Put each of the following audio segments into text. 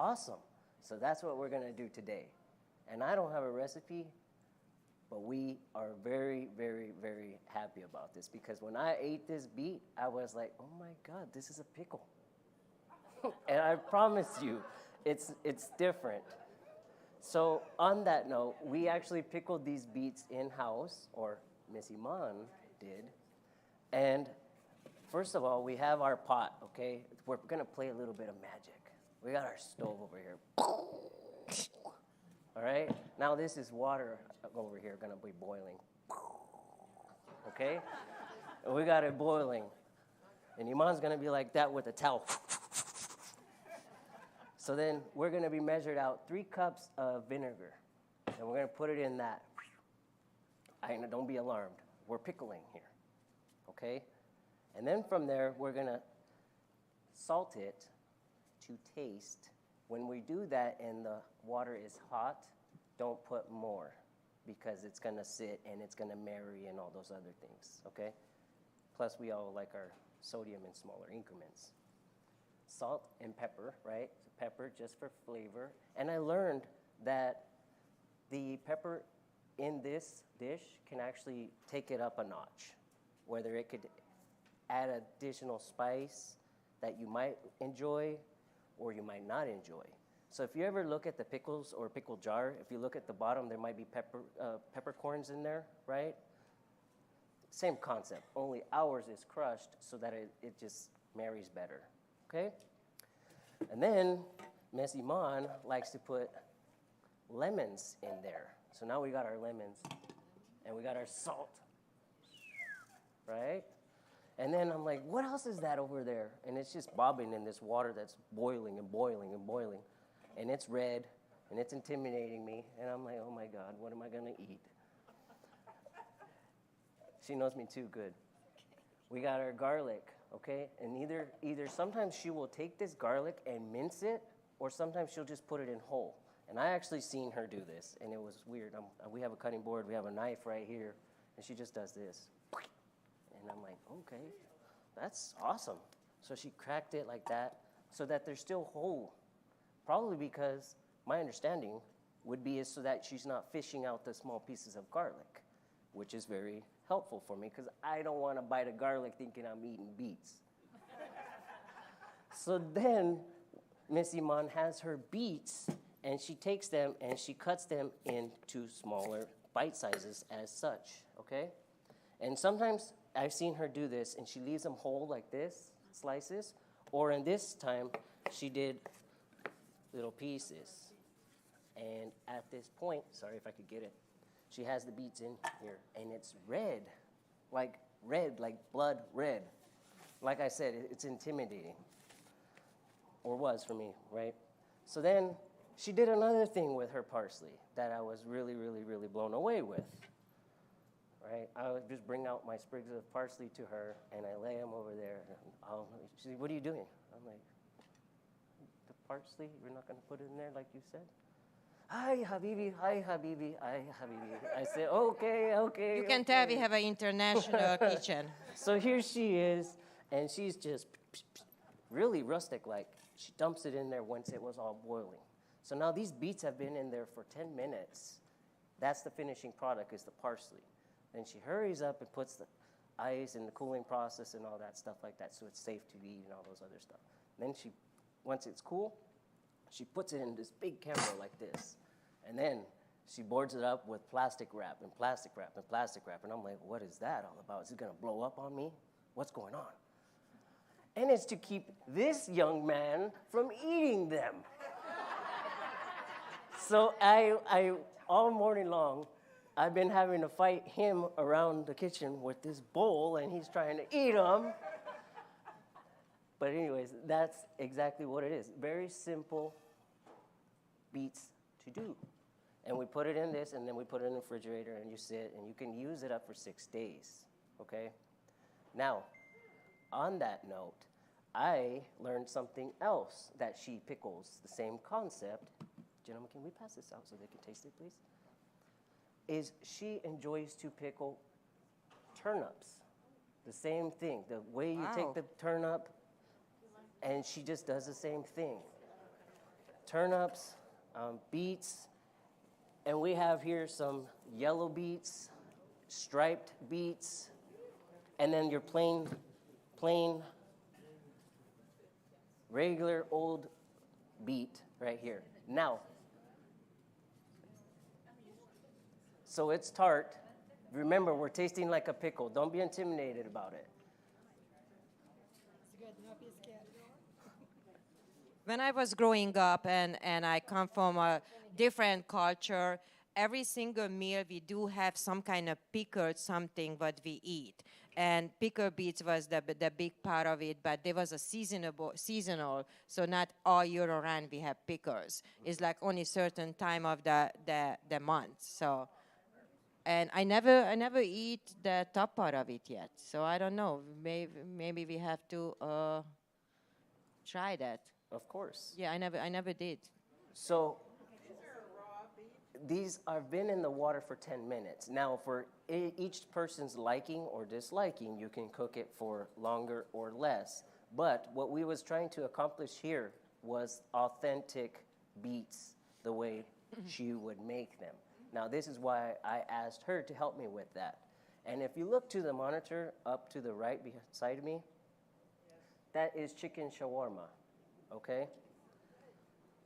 Awesome. So that's what we're going to do today. And I don't have a recipe, but we are very, very, very happy about this because when I ate this beet, I was like, oh my God, this is a pickle. And I promise you, it's different. So on that note, we actually pickled these beets in-house, or Miss Iman did. And first of all, we have our pot, okay? We're gonna play a little bit of magic. We got our stove over here. All right? Now this is water over here gonna be boiling. Okay? And we got it boiling. And Iman's gonna be like that with a towel. So then we're gonna be measured out 3 cups of vinegar. And we're gonna put it in that. Don't be alarmed. We're pickling here. Okay? And then from there, we're gonna salt it to taste. When we do that and the water is hot, don't put more because it's gonna sit and it's gonna marry and all those other things, okay? Plus, we all like our sodium in smaller increments. Salt and pepper, right? So pepper just for flavor. And I learned that the pepper in this dish can actually take it up a notch, whether it could add additional spice that you might enjoy or you might not enjoy. So if you ever look at the pickles or pickle jar, if you look at the bottom, there might be peppercorns in there, right? Same concept, only ours is crushed so that it just marries better, okay? And then Miss Iman likes to put lemons in there. So now we got our lemons and we got our salt, right? And then I'm like, what else is that over there? And it's just bobbing in this water that's boiling and boiling and boiling. And it's red, and it's intimidating me. And I'm like, oh my God, what am I gonna eat? She knows me too good. We got our garlic, okay? And either sometimes she will take this garlic and mince it, or sometimes she'll just put it in whole. And I actually seen her do this, and it was weird. We have a cutting board, we have a knife right here, and she just does this. And I'm like, okay, that's awesome. So she cracked it like that so that they're still whole. Probably because my understanding would be is so that she's not fishing out the small pieces of garlic, which is very helpful for me because I don't want to bite a garlic thinking I'm eating beets. So then Miss Iman has her beets and she takes them and she cuts them into smaller bite sizes as such, okay? And sometimes I've seen her do this, and she leaves them whole like this, slices, or in this time, she did little pieces. And at this point, sorry if I could get it, she has the beets in here, and it's red, like blood red. Like I said, it's intimidating, or was for me, right? So then she did another thing with her parsley that I was really, really, really blown away with. Right? I would just bring out my sprigs of parsley to her, and I lay them over there. And she's like, what are you doing? I'm like, the parsley, you're not going to put it in there like you said? Hi, Habibi, hi, Habibi, hi, Habibi. I said, okay. You can tell we have an international kitchen. So here she is, and she's just really rustic-like. She dumps it in there once it was all boiling. So now these beets have been in there for 10 minutes. That's the finishing product, is the parsley. Then she hurries up and puts the ice in the cooling process and all that stuff like that so it's safe to eat and all those other stuff. Then once it's cool, she puts it in this big camera like this. And then she boards it up with plastic wrap and plastic wrap and plastic wrap. And I'm like, what is that all about? Is it going to blow up on me? What's going on? And it's to keep this young man from eating them. So I all morning long, I've been having to fight him around the kitchen with this bowl, and he's trying to eat them. But anyways, that's exactly what it is. Very simple beets to do. And we put it in this, and then we put it in the refrigerator, and you sit, and you can use it up for 6 days, okay? Now, on that note, I learned something else that she pickles, the same concept. Gentlemen, can we pass this out so they can taste it, please? Is she enjoys to pickle turnips. The same thing. The way you take the turnip, and she just does the same thing. turnips, beets, and we have here some yellow beets, striped beets, and then your plain, regular old beet right here. Now, so it's tart. Remember, we're tasting like a pickle. Don't be intimidated about it. When I was growing up and I come from a different culture, every single meal we do have some kind of pickled something what we eat. And pickled beets was the big part of it, but there was a seasonal, so not all year round we have pickles. It's like only certain time of the month. So, and I never eat the top part of it yet. So I don't know. Maybe we have to try that. Of course. Yeah, I never did. So these have been in the water for 10 minutes. Now, for each person's liking or disliking, you can cook it for longer or less. But what we was trying to accomplish here was authentic beets, the way she would make them. Now, this is why I asked her to help me with that. And if you look to the monitor up to the right beside me, that is chicken shawarma, okay?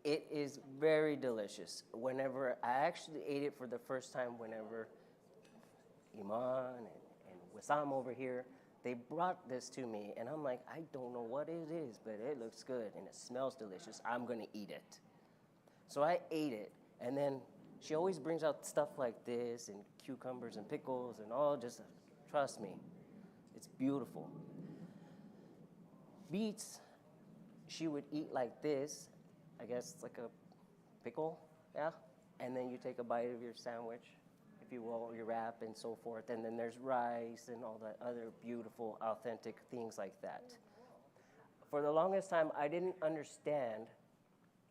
It is very delicious. Whenever I actually ate it for the first time, whenever Iman and Wissam over here, they brought this to me, and I'm like, I don't know what it is, but it looks good, and it smells delicious. I'm gonna eat it. So I ate it, and then she always brings out stuff like this, and cucumbers and pickles and all, just trust me, it's beautiful. Beets, she would eat like this, I guess it's like a pickle, yeah? And then you take a bite of your sandwich, if you will, your wrap and so forth. And then there's rice and all that other beautiful, authentic things like that. For the longest time, I didn't understand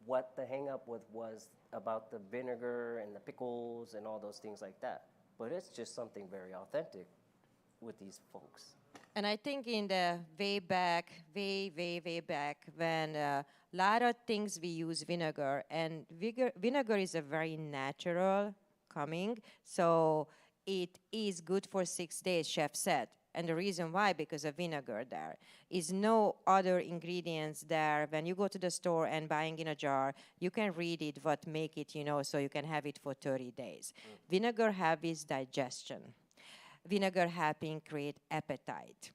what the hang up was about the vinegar and the pickles and all those things like that. But it's just something very authentic with these folks. And I think in the way back, when a lot of things we use vinegar, and vinegar is a very natural coming, so it is good for 6 days, chef said. And the reason why, because of vinegar there, is no other ingredients there. When you go to the store and buying in a jar, you can read it, what make it, so you can have it for 30 days. Vinegar helps digestion. Vinegar helping create appetite.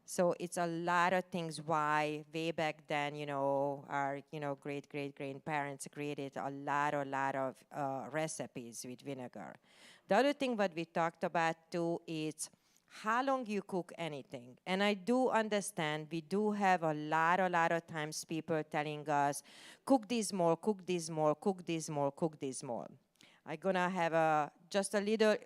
So it's a lot of things why way back then, our, great-great-grandparents created a lot of recipes with vinegar. The other thing what we talked about too is how long you cook anything. And I do understand we do have a lot of times people telling us, cook this more, cook this more, cook this more, cook this more. I'm gonna have just a little,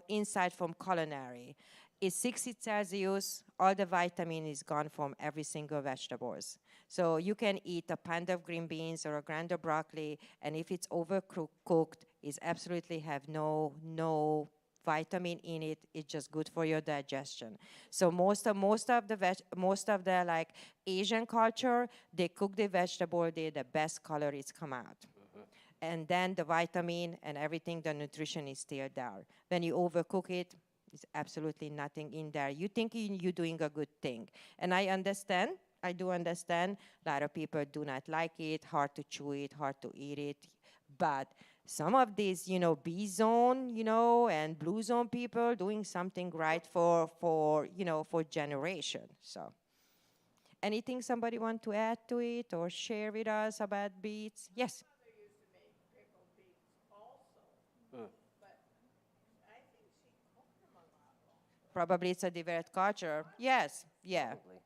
insight from culinary. It's 60 Celsius, all the vitamin is gone from every single vegetables. So you can eat a pound of green beans or a grand of broccoli, and if it's overcooked, it's absolutely have no vitamin in it. It's just good for your digestion. So most of the like Asian culture, they cook the vegetable, the best color is come out. And then the vitamin and everything, the nutrition is still there. When you overcook it, there's absolutely nothing in there. You think you're doing a good thing. And I do understand, a lot of people do not like it, hard to chew it, hard to eat it. But some of these, B zone, and blue zone people doing something right for generation. So anything somebody want to add to it or share with us about beets? Yes. Probably it's a different culture. Yes, yeah. Probably.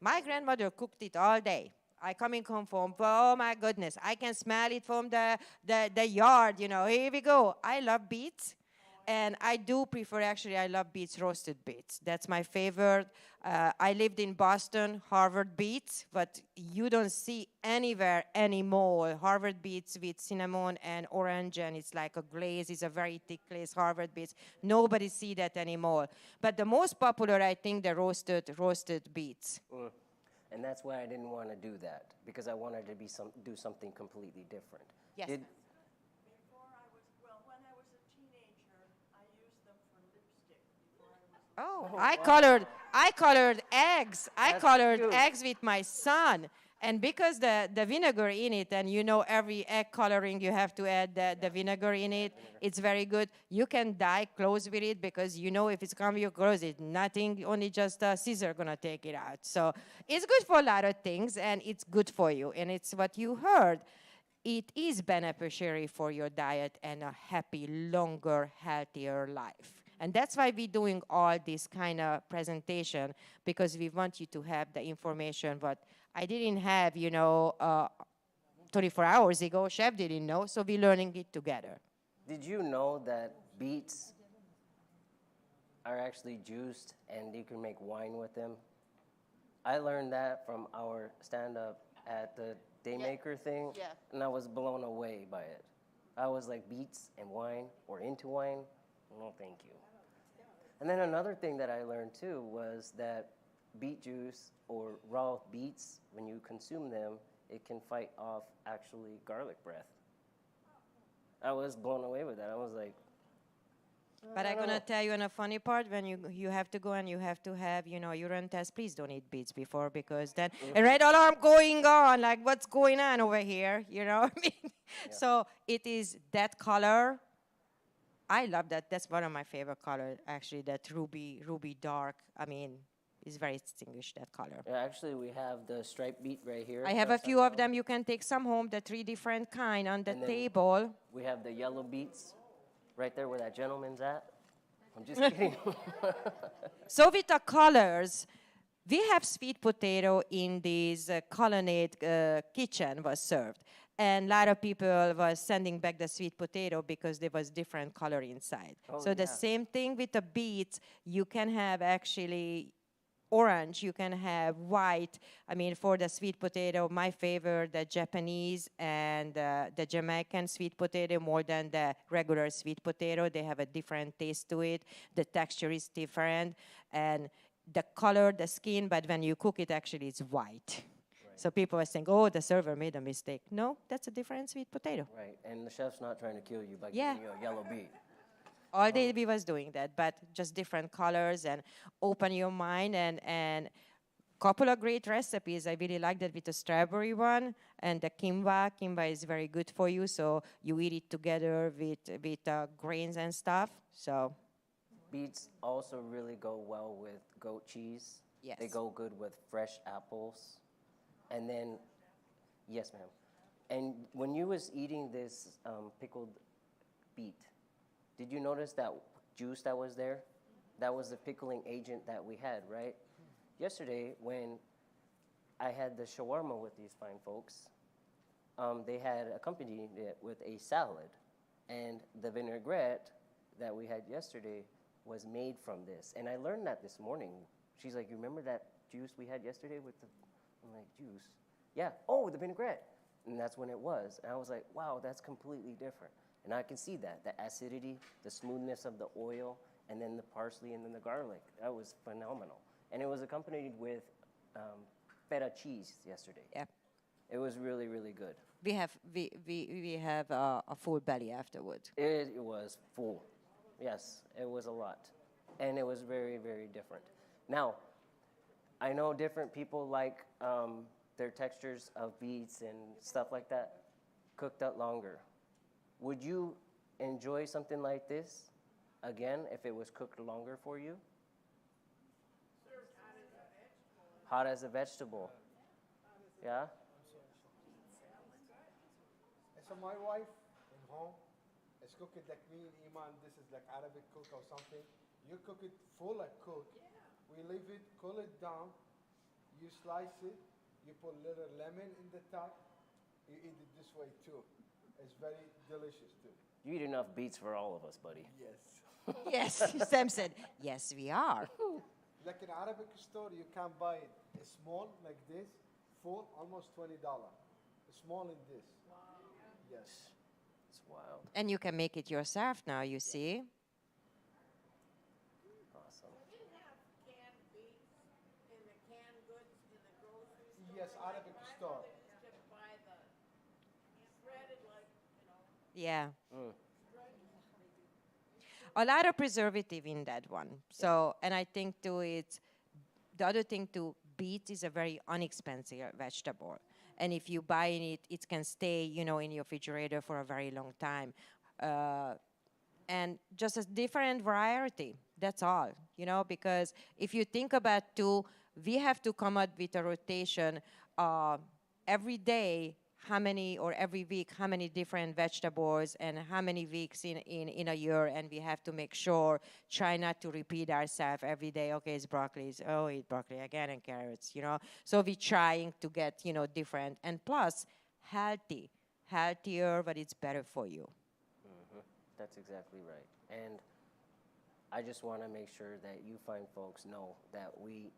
My grandmother cooked it all day. I coming home from, oh my goodness, I can smell it from the yard, here we go. I love beets. And I do prefer, actually, I love beets, roasted beets. That's my favorite. I lived in Boston, Harvard beets, but you don't see anywhere anymore Harvard beets with cinnamon and orange, and it's like a glaze. It's a very thick glaze, Harvard beets. Nobody see that anymore. But the most popular, I think, the roasted beets. And that's why I didn't want to do that, because I wanted to do something completely different. Yes. Before I was, well, when I was a teenager, I used them for lipstick before I was. Oh, I colored eggs. I That's colored cute. eggs with my son. And because the vinegar in it, and you know every egg coloring you have to add the vinegar in it, it's very good. You can dye clothes with it because you know if it's coming your clothes, it's nothing, only just a scissor gonna take it out. So it's good for a lot of things, and it's good for you. And it's what you heard. It is beneficiary for your diet and a happy, longer, healthier life. And that's why we're doing all this kind of presentation, because we want you to have the information what I didn't have, 24 hours ago. Chef didn't know, so we're learning it together. Did you know that beets are actually juiced and you can make wine with them? I learned that from our stand-up at the Daymaker thing, Yeah. and I was blown away by it. I was like, beets and wine, or into wine? No, thank you. And then another thing that I learned too was that beet juice or raw beets, when you consume them, it can fight off actually garlic breath. I was blown away with that. I was like, But I'm don't gonna know. tell you on a funny part, when you have to go and you have to have, urine test, please don't eat beets before, because then a red alarm going on, like what's going on over here, you know what I mean? So it is that color. I love that. That's one of my favorite colors, actually, that ruby dark. I mean, it's very distinguished, that color. Yeah, actually, we have the striped beet right here. I have a few of them. You can take some home, the 3 different kind on the And then- table. We have the yellow beets right there where that gentleman's at. I'm just kidding. So with the colors, we have sweet potato in this colonnade kitchen was served. And a lot of people was sending back the sweet potato because there was different color inside. Oh, So the yeah. same thing with the beets, you can have actually orange, you can have white. I mean, for the sweet potato, my favorite, the Japanese and the Jamaican sweet potato more than the regular sweet potato. They have a different taste to it. The texture is different. And the color, the skin, but when you cook it, actually it's white. So people are saying, oh, the server made a mistake. No, that's a different sweet potato. Right, and the chef's not trying to kill you by Yeah. giving you a yellow beet. All day we was doing that, but just different colors and open your mind and couple of great recipes. I really like that with the strawberry one and the kimba. Kimba is very good for you, so you eat it together with grains and stuff. So Beets also really go well with goat cheese. Yes. They go good with fresh apples. And then, yes, ma'am. And when you was eating this pickled beet, did you notice that juice that was there? That was the pickling agent that we had, right? Yesterday, when I had the shawarma with these fine folks, they had accompanied it with a salad. And the vinaigrette that we had yesterday was made from this. And I learned that this morning. She's like, you remember that juice we had yesterday with the, I'm like, juice? Yeah, oh, the vinaigrette. And that's when it was. And I was like, wow, that's completely different. And I can see that, the acidity, the smoothness of the oil, and then the parsley and then the garlic. That was phenomenal. And it was accompanied with feta cheese yesterday. yeah, It was really, really good. we have a full belly afterward. It was full. Yes, it was a lot. And it was very, very different. Now, I know different people like their textures of beets and stuff like that cooked up longer. Would you enjoy something like this again if it was cooked longer for you? Hot as a vegetable. Yeah? So my wife in home is cooking like me and Iman. This is like Arabic cook or something. You cook it full like cook. We leave it, cool it down. You slice it. You put a little lemon in the top. You eat it this way too. It's very delicious too. You eat enough beets for all of us, buddy. Yes. Yes, Sam said, yes, we are. Like in Arabic store, you can buy it small like this, full, almost $20. Small in this. Yes. It's wild. And you can make it yourself now, you see. Awesome. You can have canned beets in the canned goods in the grocery Yes, Arabic store. To buy the shredded, like, Yeah. A lot of preservative in that one. So, and I think too, it's the other thing too. Beets is a very inexpensive vegetable, and if you buy it, it can stay, in your refrigerator for a very long time, and just a different variety. That's all, because if you think about too, we have to come up with a rotation every day, how many, or every week, how many different vegetables and how many weeks in a year, and we have to make sure, try not to repeat ourselves every day. Okay, it's broccoli, eat broccoli again, and carrots, So we're trying to get, different, and plus healthier, but it's better for you. That's exactly right. And I just want to make sure that you fine folks know that we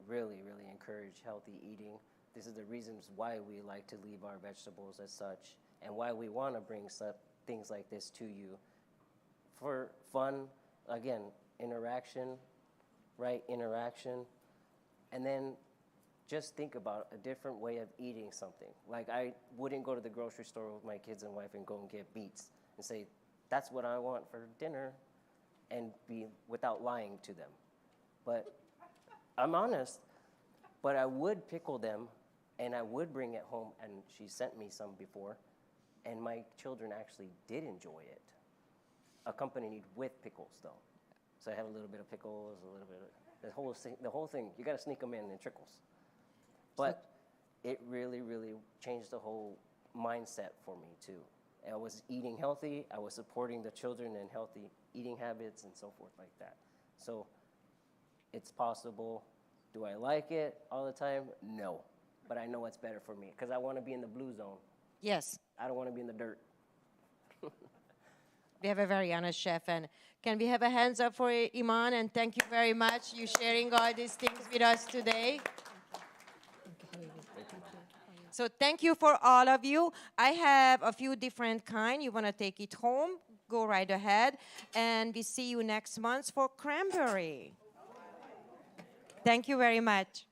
really, really encourage healthy eating. This is the reasons why we like to leave our vegetables as such, and why we want to bring things like this to you for fun, again, interaction, right? Interaction. And then just think about a different way of eating something. Like, I wouldn't go to the grocery store with my kids and wife and go and get beets and say, that's what I want for dinner, and be without lying to them. But I'm honest, but I would pickle them and I would bring it home, and she sent me some before, and my children actually did enjoy it, accompanied with pickles though. So I have a little bit of pickles, a little bit of, the whole thing, you gotta sneak them in trickles. But it really, really changed the whole mindset for me too. I was eating healthy, I was supporting the children in healthy eating habits and so forth like that. So it's possible. Do I like it all the time? No. But I know what's better for me, because I want to be in the blue zone. Yes. I don't want to be in the dirt. We have a very honest chef, and can we have a hands up for Iman? And thank you very much, you sharing all these things with us today. So thank you for all of you. I have a few different kind. You want to take it home? Go right ahead. And we see you next month for cranberry. Thank you very much.